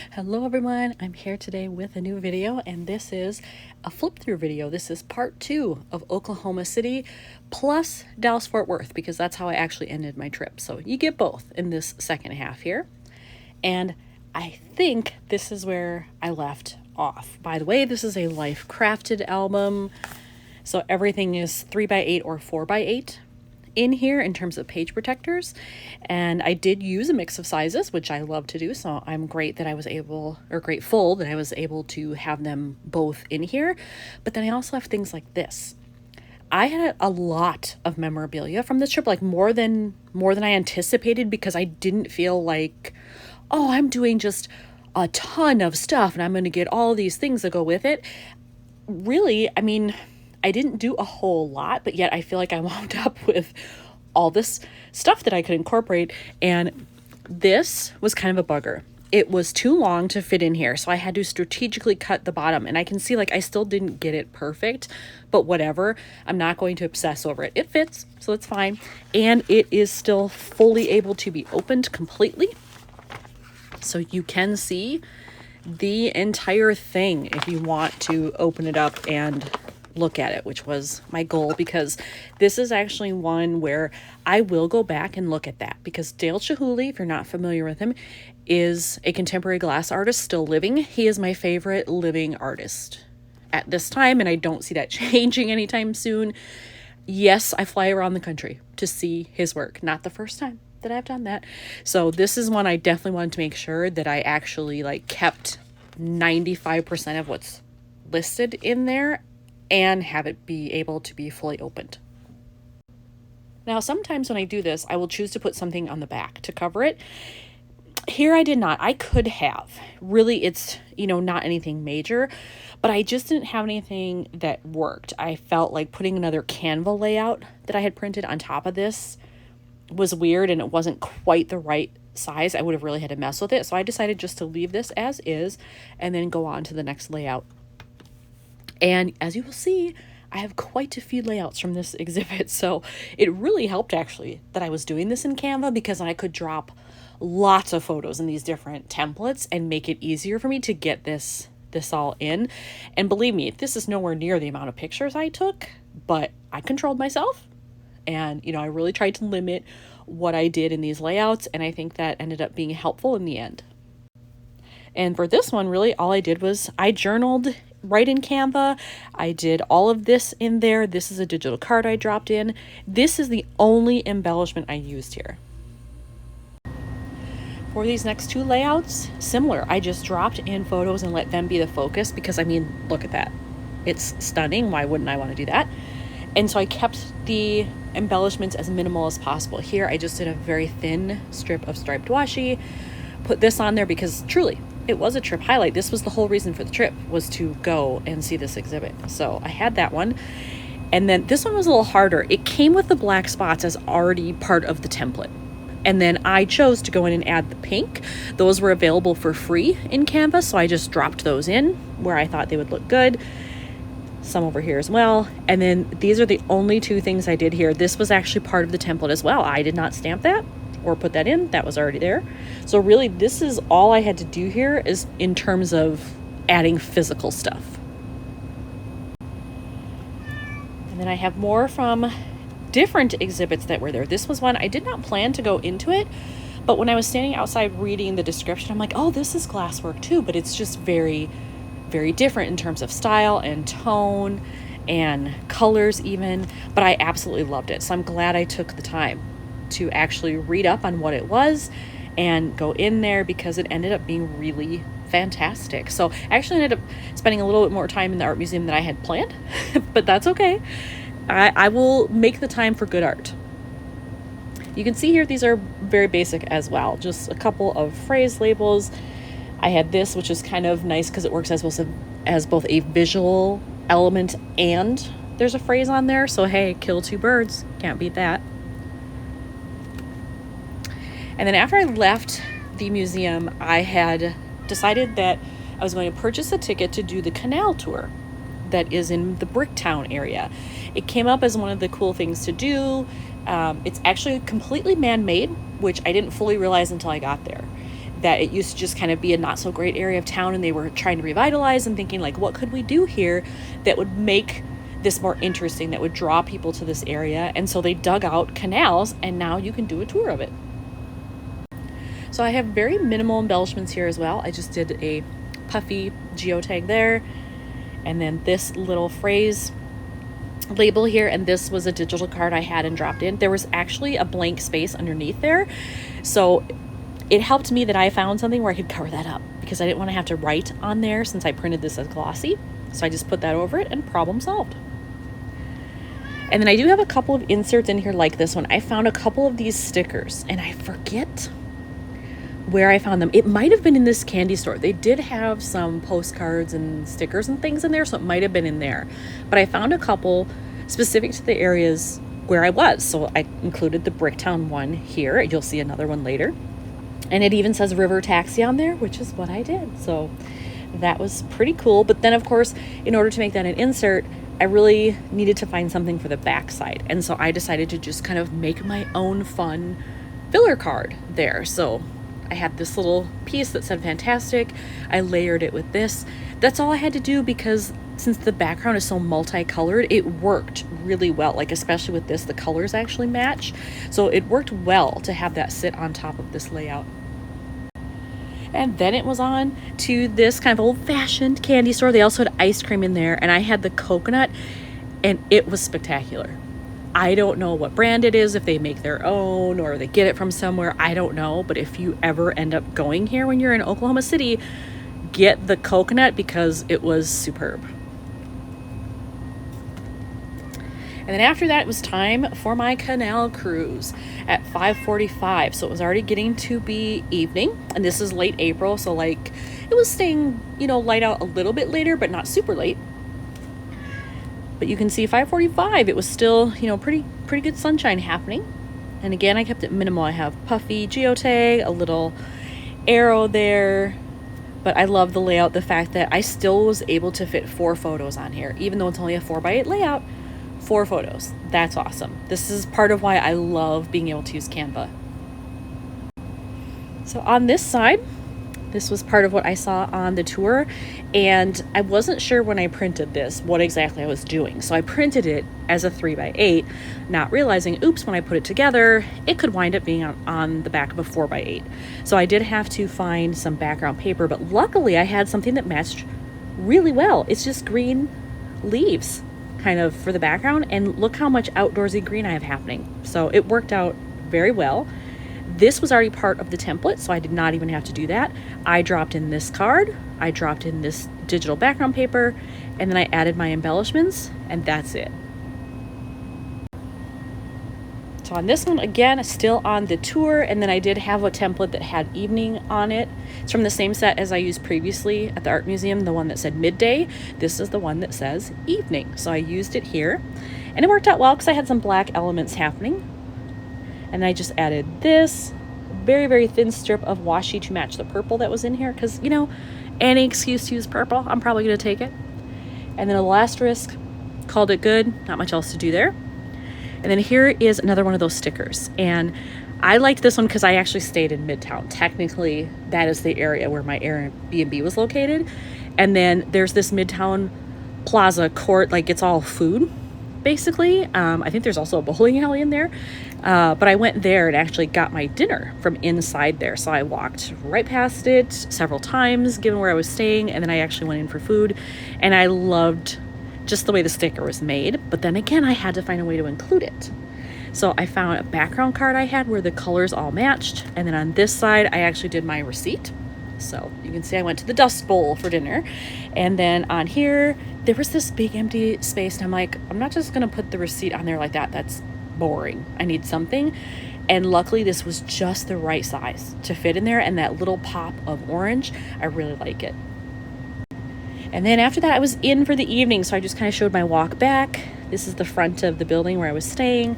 Hello everyone, I'm here today with a new video, and this is a flip-through video. This is part 2 of Oklahoma City plus Dallas-Fort Worth, because that's how I actually ended my trip. So you get both in this second half here. And I think this is where I left off. By the way, this is a Life Crafted album. So everything is 3x8 or 4x8 in here in terms of page protectors, and I did use a mix of sizes, which I love to do, so I'm grateful that I was able to have them both in here. But then I also have things like this. I had a lot of memorabilia from this trip, like more than I anticipated, because I didn't feel like, oh, I'm doing just a ton of stuff and I'm going to get all these things that go with it. Really, I mean, I didn't do a whole lot, but yet I feel like I wound up with all this stuff that I could incorporate. And this was kind of a bugger. It was too long to fit in here, so I had to strategically cut the bottom. And I can see, like, I still didn't get it perfect, but whatever. I'm not going to obsess over it. It fits, so it's fine. And it is still fully able to be opened completely. So you can see the entire thing if you want to open it up and look at it, which was my goal, because this is actually one where I will go back and look at that, because Dale Chihuly, if you're not familiar with him, is a contemporary glass artist still living. He is my favorite living artist at this time, and I don't see that changing anytime soon. Yes, I fly around the country to see his work. Not the first time that I've done that. So this is one I definitely wanted to make sure that I actually kept 95% of what's listed in there and have it be able to be fully opened. Now, sometimes when I do this, I will choose to put something on the back to cover it. Here I did not. I could have. Really, it's, not anything major, but I just didn't have anything that worked. I felt like putting another Canva layout that I had printed on top of this was weird, and it wasn't quite the right size. I would have really had to mess with it. So I decided just to leave this as is and then go on to the next layout. And as you will see, I have quite a few layouts from this exhibit. So it really helped, actually, that I was doing this in Canva, because I could drop lots of photos in these different templates and make it easier for me to get this all in. And believe me, this is nowhere near the amount of pictures I took, but I controlled myself. And, I really tried to limit what I did in these layouts. And I think that ended up being helpful in the end. And for this one, really, all I did was I journaled right in Canva. I did all of this in there. This is a digital card I dropped in. This is the only embellishment I used here. For these next two layouts, similar. I just dropped in photos and let them be the focus, because, look at that. It's stunning. Why wouldn't I want to do that? And so I kept the embellishments as minimal as possible. Here, I just did a very thin strip of striped washi, put this on there because truly, it was a trip highlight. This was the whole reason for the trip, was to go and see this exhibit. So I had that one. And then this one was a little harder. It came with the black spots as already part of the template. And then I chose to go in and add the pink. Those were available for free in Canva, so I just dropped those in where I thought they would look good. Some over here as well. And then these are the only two things I did here. This was actually part of the template as well. I did not stamp that or put that in. That was already there. So really, this is all I had to do here, is in terms of adding physical stuff. And then I have more from different exhibits that were there. This was one I did not plan to go into it, but when I was standing outside reading the description, I'm like, oh, this is glasswork too, but it's just very, very different in terms of style and tone and colors even. But I absolutely loved it. So I'm glad I took the time to actually read up on what it was and go in there, because it ended up being really fantastic. So I actually ended up spending a little bit more time in the art museum than I had planned, but that's okay. I will make the time for good art. You can see here, these are very basic as well. Just a couple of phrase labels. I had this, which is kind of nice because it works as both a visual element and there's a phrase on there. So hey, kill two birds. Can't beat that. And then after I left the museum, I had decided that I was going to purchase a ticket to do the canal tour that is in the Bricktown area. It came up as one of the cool things to do. It's actually completely man-made, which I didn't fully realize until I got there. that it used to just kind of be a not so great area of town, and they were trying to revitalize and thinking like, what could we do here that would make this more interesting, that would draw people to this area. And so they dug out canals, and now you can do a tour of it. So I have very minimal embellishments here as well. I just did a puffy geotag there, and then this little phrase label here, and this was a digital card I had and dropped in. There was actually a blank space underneath there, so it helped me that I found something where I could cover that up, because I didn't want to have to write on there since I printed this as glossy. So I just put that over it, and problem solved. And then I do have a couple of inserts in here like this one. I found a couple of these stickers, and I forget where I found them. It might have been in this candy store. They did have some postcards and stickers and things in there, so it might have been in there. But I found a couple specific to the areas where I was. So I included the Bricktown one here. You'll see another one later. And it even says River Taxi on there, which is what I did. So that was pretty cool. But then, of course, in order to make that an insert, I really needed to find something for the back side. And so I decided to just kind of make my own fun filler card there. So I had this little piece that said fantastic. I layered it with this. That's all I had to do, because since the background is so multicolored, it worked really well. Like, especially with this, the colors actually match. So it worked well to have that sit on top of this layout. And then it was on to this kind of old-fashioned candy store. They also had ice cream in there, and I had the coconut, and it was spectacular. I don't know what brand it is, if they make their own or they get it from somewhere, I don't know. But if you ever end up going here when you're in Oklahoma City, get the coconut, because it was superb. And then after that, it was time for my canal cruise at 5:45. So it was already getting to be evening, and this is late April. So like, it was staying, light out a little bit later, but not super late. But you can see 5:45, it was still, pretty good sunshine happening. And again, I kept it minimal. I have puffy geotag, a little arrow there, but I love the layout, the fact that I still was able to fit 4 photos on here, even though it's only a 4x8 layout. 4 photos. That's awesome. This is part of why I love being able to use Canva. So on this side, this was part of what I saw on the tour, and I wasn't sure when I printed this what exactly I was doing. So I printed it as a 3x8, not realizing, oops, when I put it together, it could wind up being on the back of a 4x8. So I did have to find some background paper, but luckily I had something that matched really well. It's just green leaves kind of for the background, and look how much outdoorsy green I have happening. So it worked out very well. This was already part of the template, so I did not even have to do that. I dropped in this card, I dropped in this digital background paper, and then I added my embellishments, and that's it. So on this one, again, still on the tour, and then I did have a template that had evening on it. It's from the same set as I used previously at the art museum, the one that said midday. This is the one that says evening. So I used it here, and it worked out well because I had some black elements happening. And I just added this very, very thin strip of washi to match the purple that was in here, because, any excuse to use purple, I'm probably going to take it. And then a little asterisk, called it good. Not much else to do there. And then here is another one of those stickers. And I liked this one because I actually stayed in Midtown. Technically, that is the area where my Airbnb was located. And then there's this Midtown Plaza court, like it's all food, basically. I think there's also a bowling alley in there. But I went there and actually got my dinner from inside there. So I walked right past it several times, given where I was staying. And then I actually went in for food. And I loved just the way the sticker was made. But then again, I had to find a way to include it. So I found a background card I had where the colors all matched. And then on this side, I actually did my receipt. So you can see I went to the Dust Bowl for dinner. And then on here, there was this big empty space. And I'm like, I'm not just going to put the receipt on there like that. That's boring. I need something. And luckily, this was just the right size to fit in there. And that little pop of orange, I really like it. And then after that, I was in for the evening. So I just kind of showed my walk back. This is the front of the building where I was staying.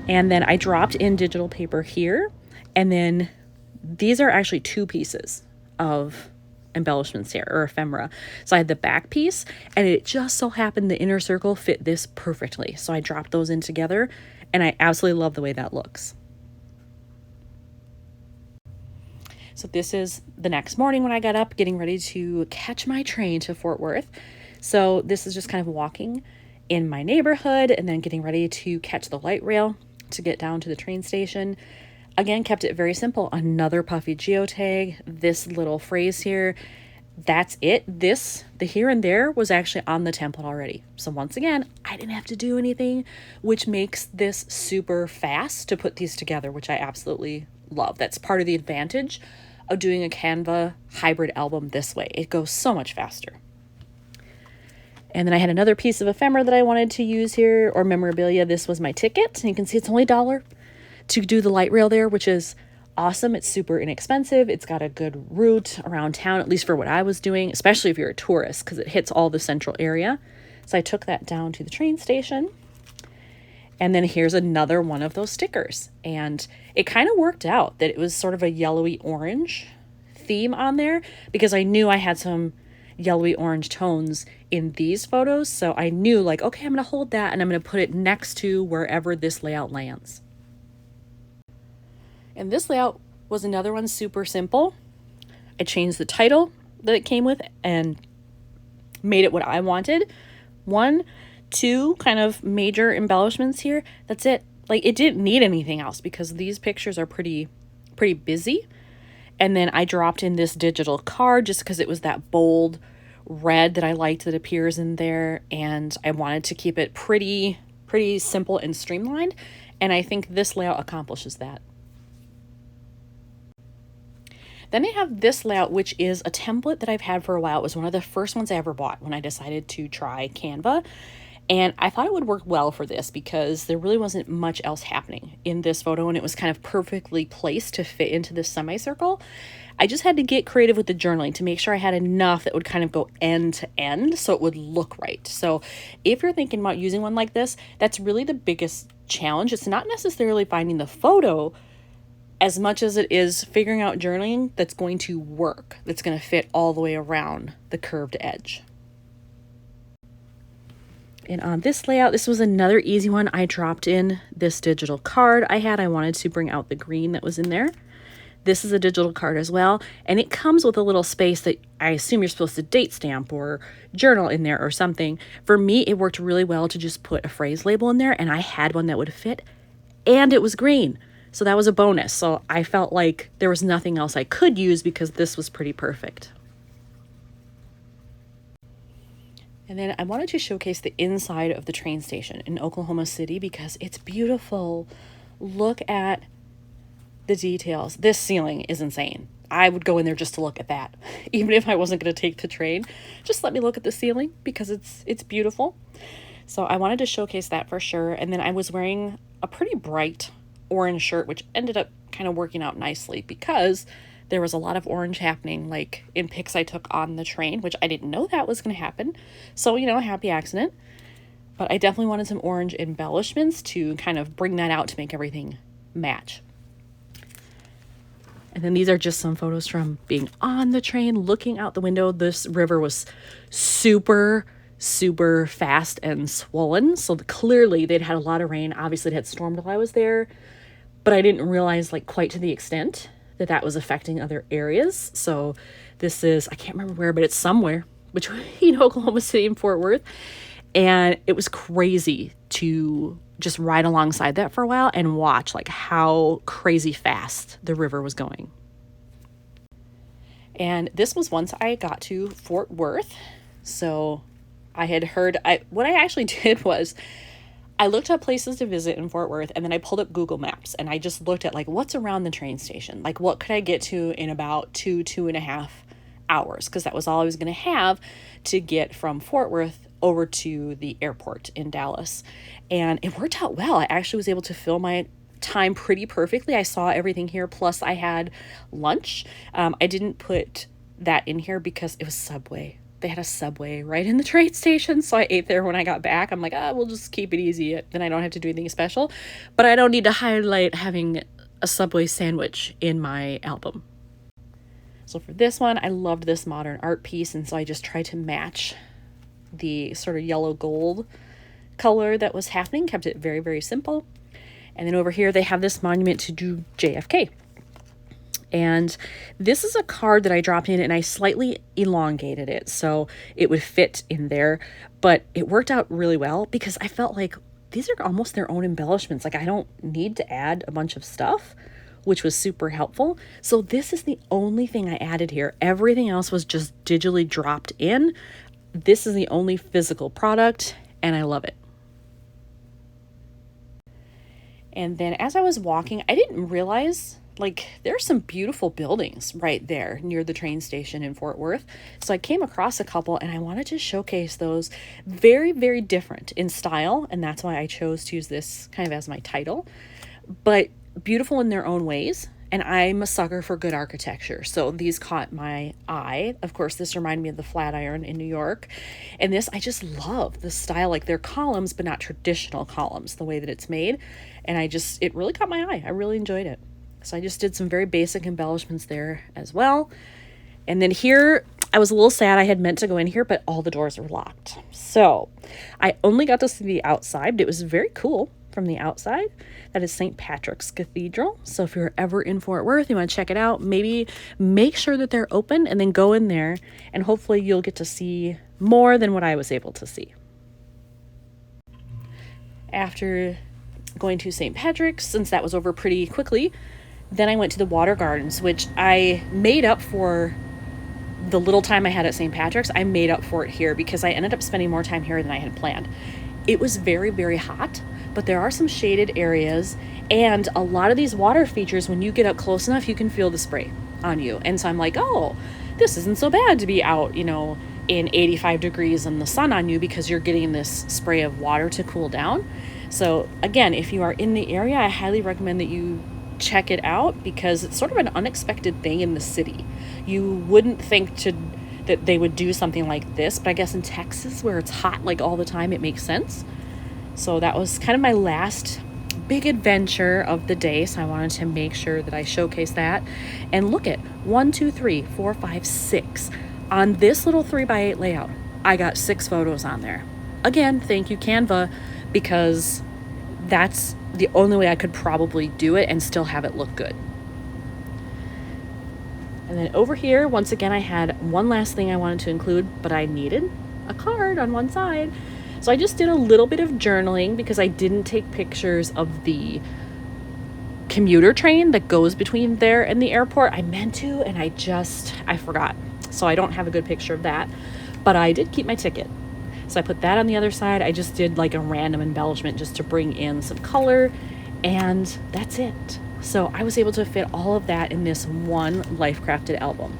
And then I dropped in digital paper here. And then these are actually 2 pieces of embellishments here, or ephemera. So I had the back piece, and it just so happened the inner circle fit this perfectly. So I dropped those in together, and I absolutely love the way that looks. So So this is the next morning when I got up, getting ready to catch my train to Fort Worth. So this is just kind of walking in my neighborhood and then getting ready to catch the light rail to get down to the train station. Again, kept it very simple. Another puffy geotag, this little phrase here. That's it. The here and there was actually on the template already. So once again, I didn't have to do anything, which makes this super fast to put these together, which I absolutely love. That's part of the advantage of doing a Canva hybrid album this way. It goes so much faster. And then I had another piece of ephemera that I wanted to use here, or memorabilia. This was my ticket. And you can see it's only $1 to do the light rail there, which is awesome. It's super inexpensive. It's got a good route around town, at least for what I was doing, especially if you're a tourist, because it hits all the central area. So I took that down to the train station. And then here's another one of those stickers. And it kind of worked out that it was sort of a yellowy orange theme on there, because I knew I had some yellowy orange tones in these photos. So I knew, like, okay, I'm going to hold that and I'm going to put it next to wherever this layout lands. And this layout was another one, super simple. I changed the title that it came with and made it what I wanted. 1, 2 kind of major embellishments here. That's it. Like, it didn't need anything else because these pictures are pretty busy. And then I dropped in this digital card just because it was that bold red that I liked that appears in there. And I wanted to keep it pretty simple and streamlined. And I think this layout accomplishes that. Then I have this layout, which is a template that I've had for a while. It was one of the first ones I ever bought when I decided to try Canva. And I thought it would work well for this because there really wasn't much else happening in this photo, and it was kind of perfectly placed to fit into this semicircle. I just had to get creative with the journaling to make sure I had enough that would kind of go end to end so it would look right. So if you're thinking about using one like this, that's really the biggest challenge. It's not necessarily finding the photo as much as it is figuring out journaling that's going to work, that's going to fit all the way around the curved edge. And on this layout, this was another easy one. I dropped in this digital card I wanted to bring out the green that was in there. This is a digital card as well, and it comes with a little space that I assume you're supposed to date stamp or journal in there or something. For me, it worked really well to just put a phrase label in there, and I had one that would fit, and it was green. So that was a bonus. So I felt like there was nothing else I could use because this was pretty perfect. And then I wanted to showcase the inside of the train station in Oklahoma City because it's beautiful. Look at the details. This ceiling is insane. I would go in there just to look at that. Even if I wasn't going to take the train, just let me look at the ceiling because it's beautiful. So I wanted to showcase that for sure. And then I was wearing a pretty bright orange shirt, which ended up kind of working out nicely because there was a lot of orange happening, like in pics I took on the train, which I didn't know that was going to happen. So, a happy accident. But I definitely wanted some orange embellishments to kind of bring that out to make everything match. And then these are just some photos from being on the train, looking out the window. This river was super fast and swollen. So clearly they'd had a lot of rain. Obviously it had stormed while I was there, but I didn't realize quite to the extent that was affecting other areas. So this is, I can't remember where, but it's somewhere between Oklahoma City and Fort Worth. And it was crazy to just ride alongside that for a while and watch how crazy fast the river was going. And this was once I got to Fort Worth. So I had heard, what I actually did was I looked up places to visit in Fort Worth, and then I pulled up Google Maps and I just looked at what's around the train station, what could I get to in about 2.5 hours, because that was all I was going to have to get from Fort Worth over to the airport in Dallas. And it worked out well. I actually was able to fill my time pretty perfectly. I saw everything here, plus I had lunch. I didn't put that in here because it was Subway. They had a Subway right in the train station, so I ate there when I got back. I'm like, we'll just keep it easy, then I don't have to do anything special. But I don't need to highlight having a Subway sandwich in my album. So for this one, I loved this modern art piece, and so I just tried to match the sort of yellow gold color that was happening, kept it very simple. And then over here they have this monument to JFK. And this is a card that I dropped in and I slightly elongated it so it would fit in there, but it worked out really well because I felt like these are almost their own embellishments. Like I don't need to add a bunch of stuff, which was super helpful. So this is the only thing I added here. Everything else was just digitally dropped in. This is the only physical product and I love it. And then as I was walking, I didn't realize like there's some beautiful buildings right there near the train station in Fort Worth. So I came across a couple and I wanted to showcase those. Very, very different in style. And that's why I chose to use this kind of as my title, but beautiful in their own ways. And I'm a sucker for good architecture. So these caught my eye. Of course, this reminded me of the Flatiron in New York. And this, I just love the style, like they're columns, but not traditional columns, the way that it's made. And it really caught my eye. I really enjoyed it. So I just did some very basic embellishments there as well. And then here, I was a little sad. I had meant to go in here, but all the doors were locked. So I only got to see the outside, but it was very cool from the outside. That is St. Patrick's Cathedral. So if you're ever in Fort Worth, you want to check it out, maybe make sure that they're open and then go in there and hopefully you'll get to see more than what I was able to see. After going to St. Patrick's, since that was over pretty quickly, then I went to the water gardens, which I made up for the little time I had at St. Patrick's. I made up for it here because I ended up spending more time here than I had planned. It was very, very hot, but there are some shaded areas and a lot of these water features, when you get up close enough, you can feel the spray on you. And so I'm like, oh, this isn't so bad to be out, in 85 degrees and the sun on you because you're getting this spray of water to cool down. So again, if you are in the area, I highly recommend that you check it out because it's sort of an unexpected thing in the city. You wouldn't think that they would do something like this, but I guess in Texas where it's hot like all the time, it makes sense. So that was kind of my last big adventure of the day. So I wanted to make sure that I showcase that. And look at 1, 2, 3, 4, 5, 6. On this little 3x8 layout, I got 6 photos on there. Again, thank you Canva, because that's the only way I could probably do it and still have it look good. And then over here, once again, I had one last thing I wanted to include, but I needed a card on one side. So I just did a little bit of journaling because I didn't take pictures of the commuter train that goes between there and the airport. I meant to, and I forgot. So I don't have a good picture of that, but I did keep my ticket. So I put that on the other side. I just did like a random embellishment just to bring in some color, and that's it. So I was able to fit all of that in this one Life Crafted album.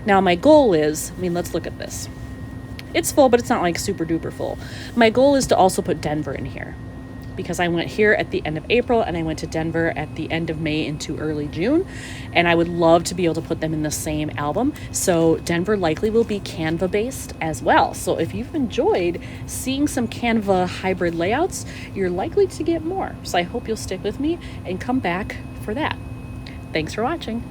Now my goal is, let's look at this. It's full, but it's not like super duper full. My goal is to also put Denver in here because I went here at the end of April and I went to Denver at the end of May into early June, and I would love to be able to put them in the same album. So Denver likely will be Canva based as well. So if you've enjoyed seeing some Canva hybrid layouts, you're likely to get more. So I hope you'll stick with me and come back for that. Thanks for watching.